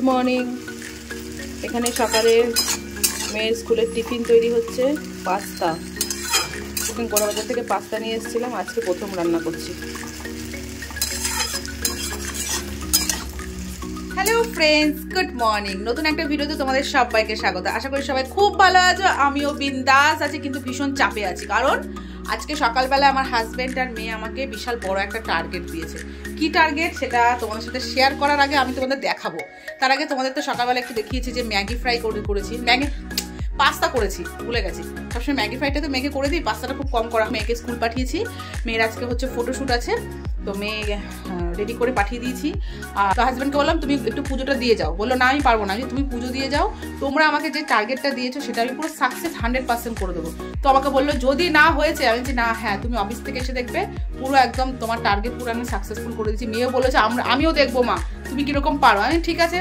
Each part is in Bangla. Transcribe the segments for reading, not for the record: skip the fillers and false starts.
মর্নিং। এখানে সকালে মেয়ের স্কুলের টিফিন তৈরি হচ্ছে, পাস্তা। এখন বড়বাজার থেকে পাস্তা নিয়ে এসেছিলাম, আজকে প্রথম রান্না করছি। Hello friends, good morning. নতুন একটা ভিডিওতে তোমাদের সবাইকে স্বাগত। আশা করি সবাই খুব ভালো আছো, আমিও বিন্দাস আছি, কিন্তু ভীষণ চাপে আছি। কারণ আজকে সকালবেলা আমার হাজব্যান্ড আর মেয়ে আমাকে বিশাল বড় একটা টার্গেট দিয়েছে। কি টার্গেট সেটা তোমাদের সাথে শেয়ার করার আগে আমি তোমাদের দেখাবো। তার আগে তোমাদের তো সকালবেলা একটু দেখিয়েছি যে ম্যাগি ফ্রাই করেছি, পাস্তা করেছি, ভুলে গেছি। সবসময় ম্যাগি ফ্রাইটা তো মেয়েকে করে দিই, পাস্তাটা খুব কম করা। মেয়েকে স্কুল পাঠিয়েছি, মেয়ের আজকে হচ্ছে ফটোশ্যুট আছে, তো মেয়ে রেডি করে পাঠিয়ে দিয়েছি। আর হাজব্যান্ডকে বললাম তুমি একটু পুজোটা দিয়ে যাও। বললো না আমি পারবো না, তুমি পুজো দিয়ে যাও, তোমরা আমাকে যে টার্গেটটা দিয়েছো সেটা আমি পুরো সাকসেস 100% করে দেবো। তো আমাকে বললো যদি না হয়েছে, আমি বলছি না, হ্যাঁ তুমি অফিস থেকে এসে দেখবে পুরো একদম তোমার টার্গেট পুরো আমি সাকসেসফুল করে দিচ্ছি। মেয়েও বলেছে আমিও দেখবো মা তুমি কিরকম পারো। আমি ঠিক আছে।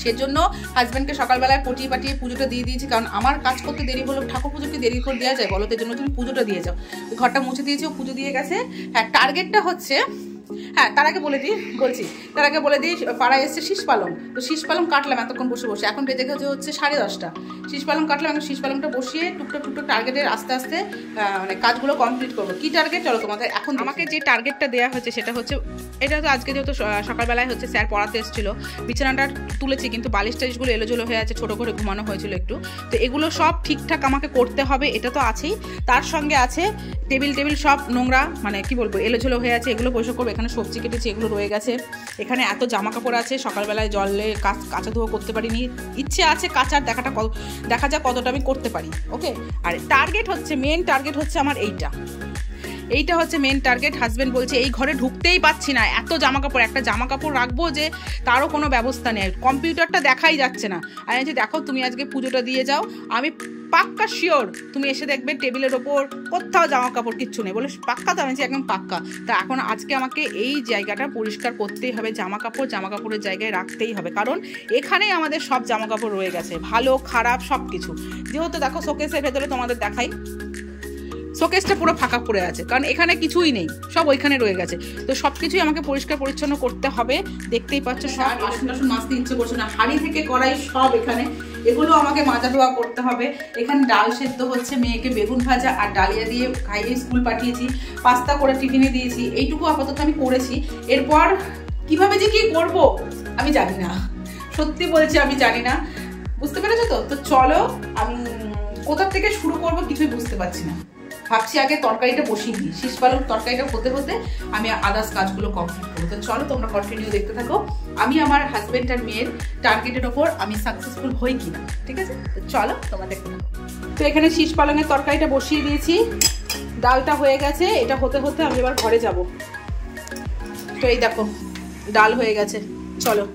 সেজন্য হাজব্যান্ডকে সকালবেলায় পটিয়ে পাঠিয়ে পুজোটা দিয়ে দিয়েছি, কারণ আমার কাজ করতে দেরি হলো, ঠাকুর পুজোকে দেরি করে দেওয়া যায় বলো? তার জন্য তুমি পুজোটা দিয়ে যাও। ঘরটা মুছে দিয়েছি, ও পুজো দিয়ে গেছে। হ্যাঁ, টার্গেটটা হচ্ছে, হ্যাঁ তার আগে বলে দিই পাড়ায় এসছে শীষ পালং। তো শীষ পালং কাটলাম এতক্ষণ বসে বসে, এখন বেজে গেছে হচ্ছে 10:30। শীষ পালং কাটলাম, এখন শীষ পালংটা বসিয়ে টুকটো টার্গেটের আস্তে আস্তে মানে কাজগুলো কমপ্লিট করবো। কি টার্গেট চলো তোমাদের এখন। আমাকে যে টার্গেটটা দেওয়া হয়েছে সেটা হচ্ছে, এটা তো আজকে যেহেতু সকালবেলায় হচ্ছে স্যার পড়াতে এসেছিলো, বিছানাটা তুলেছি কিন্তু বালিশ টালিশগুলো এলোজলো হয়ে আছে, ছোটো করে ঘুমানো হয়েছিল একটু। তো এগুলো সব ঠিকঠাক আমাকে করতে হবে, এটা তো আছেই। তার সঙ্গে আছে টেবিল সব নোংরা, মানে কি বলবো, এলোঝোলো হয়ে আছে, এগুলো পরিষ্কার করবো। এখানে সবজি কেটেছি, এগুলো রয়ে গেছে। এখানে এত জামা কাপড় আছে, সকালবেলায় জলে কাঁচা ধোয়া করতে পারিনি, ইচ্ছে আছে কাচার, দেখা যাক কতটা আমি করতে পারি। ওকে। আর টার্গেট হচ্ছে, মেন টার্গেট হচ্ছে আমার এইটা হচ্ছে মেন টার্গেট। হাজব্যান্ড বলছে এই ঘরে ঢুকতেই পাচ্ছি না, এত জামা কাপড়, একটা জামা কাপড় রাখবো যে তারও কোনো ব্যবস্থা নেই, কম্পিউটারটা দেখাই যাচ্ছে না। আমি বলছি দেখো তুমি আজকে পুজোটা দিয়ে যাও, আমি পাক্কা শিওর তুমি এসে দেখবে টেবিলের ওপর কোথাও জামা কাপড় কিচ্ছু নেই। বলে পাক্কা? তো আমি একদম পাক্কা। তা এখন আজকে আমাকে এই জায়গাটা পরিষ্কার করতেই হবে, জামা কাপড়ের জায়গায় রাখতেই হবে, কারণ এখানেই আমাদের সব জামা কাপড় রয়ে গেছে, ভালো খারাপ সব কিছু। যেহেতু দেখো শোকেসের ভেতরে তোমাদের দেখাই, শোকেসটা পুরো ফাঁকা পড়ে আছে, কারণ এখানে কিছুই নেই, সব ওইখানে রয়ে গেছে। তো সব কিছুই আমাকে পরিষ্কার পরিচ্ছন্ন করতে হবে। দেখতেই পাচ্ছ সব বাসন মাজতে ইচ্ছে করছে না, হাঁড়ি থেকে কড়াই সব এখানে, এগুলো আমাকে মাজা ধোয়া করতে হবে। এখানে ডাল সেদ্ধ হচ্ছে, মেয়েকে বেগুন ভাজা আর ডালিয়া দিয়ে খাইয়ে স্কুল পাঠিয়েছি, পাস্তা করে টিফিনে দিয়েছি, এইটুকু আপাতত আমি করেছি। এরপর কিভাবে যে কি করবো আমি জানি না, সত্যি বলছি আমি জানি না। বুঝতে পেরেছো তো? তো চলো, আমি কোথা থেকে শুরু করবো কিছুই বুঝতে পারছি না। ভাবছি আগে তরকারিটা বসিয়ে দিই, শীষ পালং তরকারিটা হতে আমি আদার্স কাজগুলো কমপ্লিট করবো। তো চলো তোমরা কন্টিনিউ দেখতে থাকো, আমি আমার হাজবেন্ড আর মেয়ের টার্গেটের ওপর আমি সাকসেসফুল হই কিনা। ঠিক আছে, তো চলো তোমরা দেখতে থাকো। তো এখানে শীষ পালংয়ের তরকারিটা বসিয়ে দিয়েছি, ডালটা হয়ে গেছে। এটা হতে আমি এবার ঘরে যাব। তো এই দেখো ডাল হয়ে গেছে, চলো।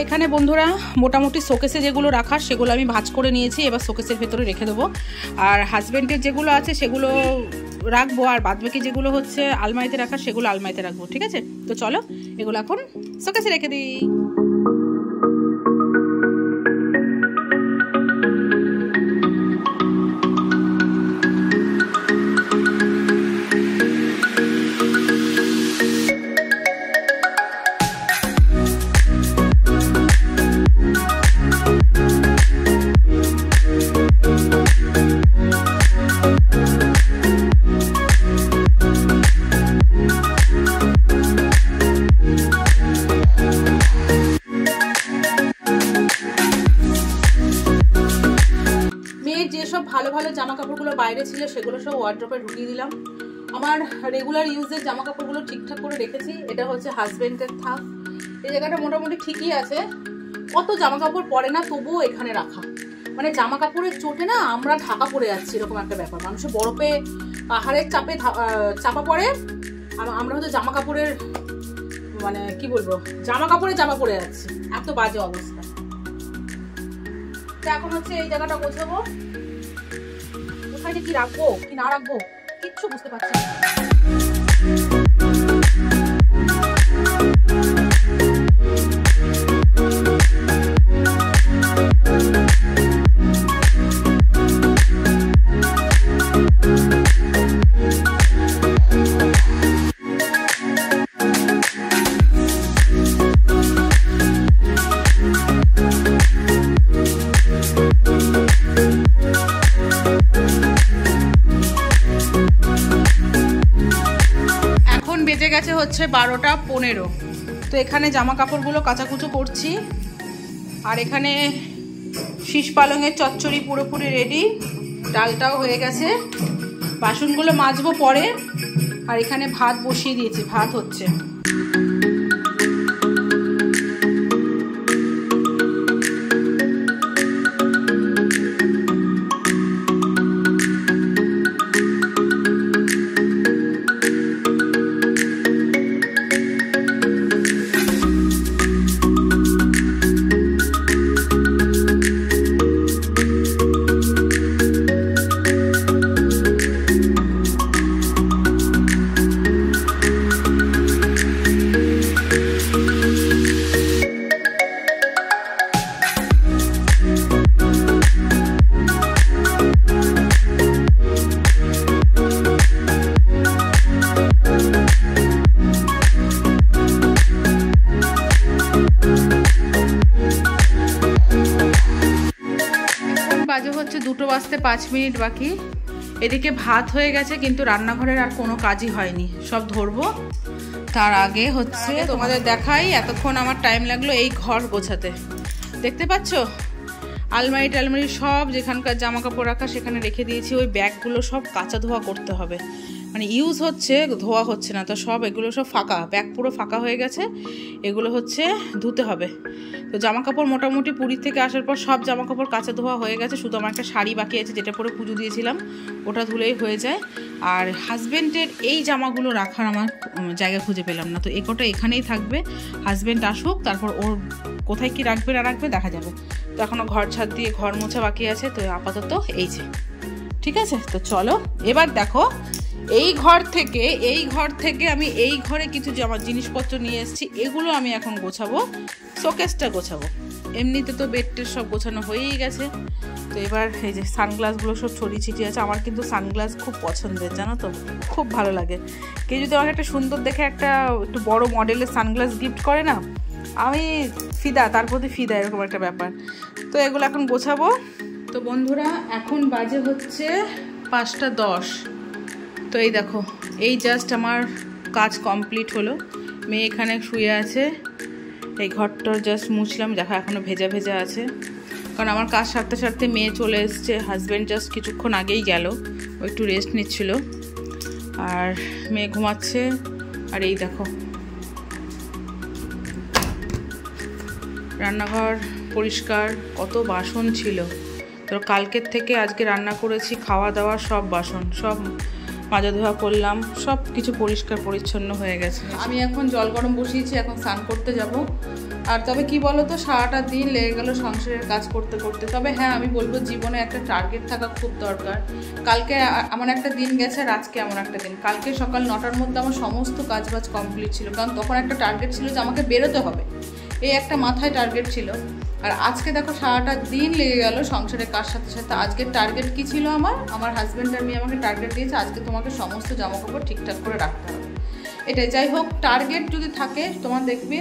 এখানে বন্ধুরা মোটামুটি শোকেসে যেগুলো রাখার সেগুলো আমি ভাঁজ করে নিয়েছি, এবার শোকেসের ভেতরে রেখে দেবো। আর হাজব্যান্ডের যেগুলো আছে সেগুলো রাখবো, আর বাদবাকি যেগুলো হচ্ছে আলমারিতে রাখার সেগুলো আলমারিতে রাখবো। ঠিক আছে, তো চলো এগুলো এখন শোকেসে রেখে দিই। বাইরে ছিল সেগুলো সব ওয়ার্ড্রপে ঢুকিয়ে দিলাম। আমার রেগুলার ইউজের জামা কাপড়গুলো ঠিকঠাক করে রেখেছি। এটা হচ্ছে হাজবেন্ডের থাক। এই জায়গাটা মোটামুটি ঠিকই আছে, কত জামা কাপড় পরে না তবুও এখানে রাখা। মানে জামা কাপড়ের চোটে না আমরা ঢাকা পড়ে যাচ্ছি, এরকম একটা ব্যাপার। মানুষের বরফে পাহাড়ের চাপে চাপা পড়ে, আমরা হয়তো জামা কাপড়ের মানে কি বলবো জামা কাপড়ে চাপা পড়ে যাচ্ছি, এত বাজে অবস্থা। এখন হচ্ছে এই জায়গাটা গোছাবো, কোথায় যে কি রাখবো কি না রাখবো কিচ্ছু বুঝতে পারছি না। বেজে গেছে হচ্ছে 12টা 15। তো এখানে জামা কাপড়গুলো কাচাকুচো করছি, আর এখানে শীষ পালংয়ের চচ্চড়ি পুরোপুরি রেডি, ডালটাও হয়ে গেছে, বাসনগুলো মাজবো পরে। আর এখানে ভাত বসিয়ে দিয়েছি, ভাত হচ্ছে। বাজে হচ্ছে 2টো বাজতে 5 মিনিট বাকি। এদিকে ভাত হয়ে গেছে, কিন্তু রান্নাঘরের আর কোনো কাজই হয়নি, সব ধরবো। তার আগে হচ্ছে তোমাদের দেখাই, এতক্ষণ আমার টাইম লাগলো এই ঘর গোছাতে। দেখতে পাচ্ছ আলমারি টালমারি সব যেখানকার জামা কাপড় রাখা সেখানে রেখে দিয়েছি। ওই ব্যাগগুলো সব কাচা ধোয়া করতে হবে, মানে ইউজ হচ্ছে ধোয়া হচ্ছে না। তো সব এগুলো সব ফাঁকা, ব্যাগ পুরো ফাঁকা হয়ে গেছে, এগুলো হচ্ছে ধুতে হবে। তো জামা কাপড় মোটামুটি পুরী থেকে আসার পর সব জামা কাপড় কাচা ধোয়া হয়ে গেছে, শুধু আমার একটা শাড়ি বাকি আছে যেটা পরে পুজো দিয়েছিলাম, ওটা ধুলেই হয়ে যায়। আর হাজব্যান্ডের এই জামাগুলো রাখার আমার জায়গা খুঁজে পেলাম না, তো এই কটা এখানেই থাকবে। হাজব্যান্ড আসুক, তারপর ওর কোথায় কি রাখবে না রাখবে দেখা যাবে। তো এখনও ঘর ছাদ দিয়ে ঘর মোছা বাকি আছে, তো আপাতত এই যে ঠিক আছে। তো চলো এবার দেখো, এই ঘর থেকে আমি এই ঘরে কিছু জিনিসপত্র নিয়ে এসেছি, এগুলো আমি এখন গোছাবো, শোকেসটা গোছাবো। এমনিতে তো বেডটের সব গোছানো হয়েই গেছে। তো এবার এই যে সানগ্লাসগুলো সব ছড়িয়ে ছিটিয়ে আছে। আমার কিন্তু সানগ্লাস খুব পছন্দের, জানো তো, খুব ভালো লাগে। কেউ যদি আমাকে একটা সুন্দর দেখে একটা একটু বড় মডেলের সানগ্লাস গিফট করে না, আমি ফিদা, তার প্রতি ফিদা, এরকম একটা ব্যাপার। তো এগুলো এখন গোছাবো। তো বন্ধুরা এখন বাজে হচ্ছে 5টা 10। তো এই দেখো, এই জাস্ট আমার কাজ কমপ্লিট হলো। মেয়ে এখানে শুয়ে আছে, এই ঘরটার জাস্ট মুছলাম, দেখো এখনও ভেজা ভেজা আছে, কারণ আমার কাজ সারতে সারতে মেয়ে চলে এসছে। হাজব্যান্ড জাস্ট কিছুক্ষণ আগেই গেল, ও একটু রেস্ট নিচ্ছিল, আর মেয়ে ঘুমাচ্ছে। আর এই দেখো রান্নাঘর পরিষ্কার, কত বাসন ছিল। তো কালকের থেকে আজকে রান্না করেছি, খাওয়া দাওয়া সব বাসন সব মাজা ধোয়া করলাম, সব কিছু পরিষ্কার পরিচ্ছন্ন হয়ে গেছে। আমি এখন জল গরম বসিয়েছি, এখন স্নান করতে যাব। আর তবে কি বলো তো, সারাটা দিন লেগে গেল সংসারের কাজ করতে করতে। তবে হ্যাঁ, আমি বলবো জীবনে একটা টার্গেট থাকা খুব দরকার। কালকে এমন একটা দিন গেছে, আর আজকে এমন একটা দিন। কালকে সকাল 9টার মধ্যে আমার সমস্ত কাজবাজ কমপ্লিট ছিল, কারণ তখন একটা টার্গেট ছিল যে আমাকে বেরোতে হবে, এই একটা মাথায় টার্গেট ছিল। আর আজকে দেখো সারাটা দিন লেগে গেল সংসারের কাজ সাথে সাথে। আজকের টার্গেট কি ছিল আমার হাজব্যান্ড আর মেয়ে আমাকে টার্গেট দিয়েছে, আজকে তোমাকে সমস্ত জামাকাপড় ঠিকঠাক করে রাখতে হবে। এটাই, যাই হোক, টার্গেট যদি থাকে তোমার দেখবে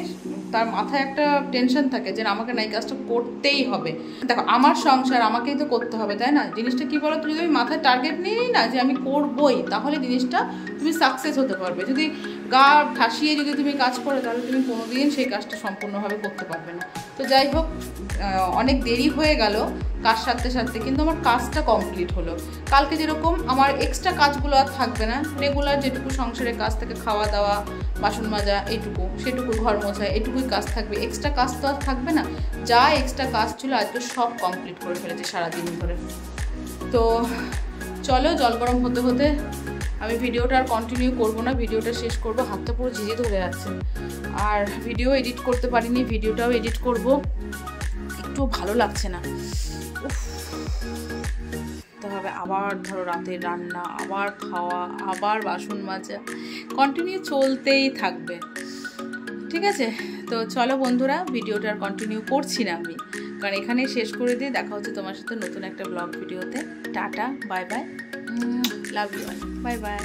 তার মাথায় একটা টেনশন থাকে যে আমাকে না এই কাজটা করতেই হবে। দেখো আমার সংসার আমাকেই তো করতে হবে, তাই না? জিনিসটা কি বলো তো, যদি আমি মাথায় টার্গেট নিই না যে আমি করবই, তাহলে জিনিসটা তুমি সাকসেস হতে পারবে। যদি গা ঠাসিয়ে যদি তুমি কাজ করো তাহলে তুমি কোনোদিন সেই কাজটা সম্পূর্ণভাবে করতে পারবে না। তো যাই হোক, অনেক দেরি হয়ে গেল কাজ সারতে সারতে, কিন্তু আমার কাজটা কমপ্লিট হলো। কালকে যেরকম আমার এক্সট্রা কাজগুলো আর থাকবে না, রেগুলার যেটুকু সংসারের কাজ থেকে খাওয়া দাওয়া, বাসন মাজা, এইটুকু সেটুকু, ঘর মোছা, এটুকুই কাজ থাকবে, এক্সট্রা কাজ তো আর থাকবে না। যা এক্সট্রা কাজ ছিল আজকে সব কমপ্লিট করে ফেলেছি সারাদিন ধরে। তো চলো, জল গরম হতে হতে আমি ভিডিওটা আর কন্টিনিউ করবো না, ভিডিওটা শেষ করবো। হাতটা পুরো ঝিঝে ধরে যাচ্ছে, আর ভিডিও এডিট করতে পারিনি, ভিডিওটাও এডিট করব, একটু ভালো লাগছে না। হবে আবার ধরো রাতের রান্না, আবার খাওয়া, আবার বাসন মাজা, কন্টিনিউ চলতেই থাকবে। ঠিক আছে, তো চলো বন্ধুরা, ভিডিওটা আর কন্টিনিউ করছি না আমি, কারণ এখানেই শেষ করে দিই। দেখা হচ্ছে তোমার সাথে নতুন একটা ব্লগ ভিডিওতে। Tata, bye bye, love you, bye by.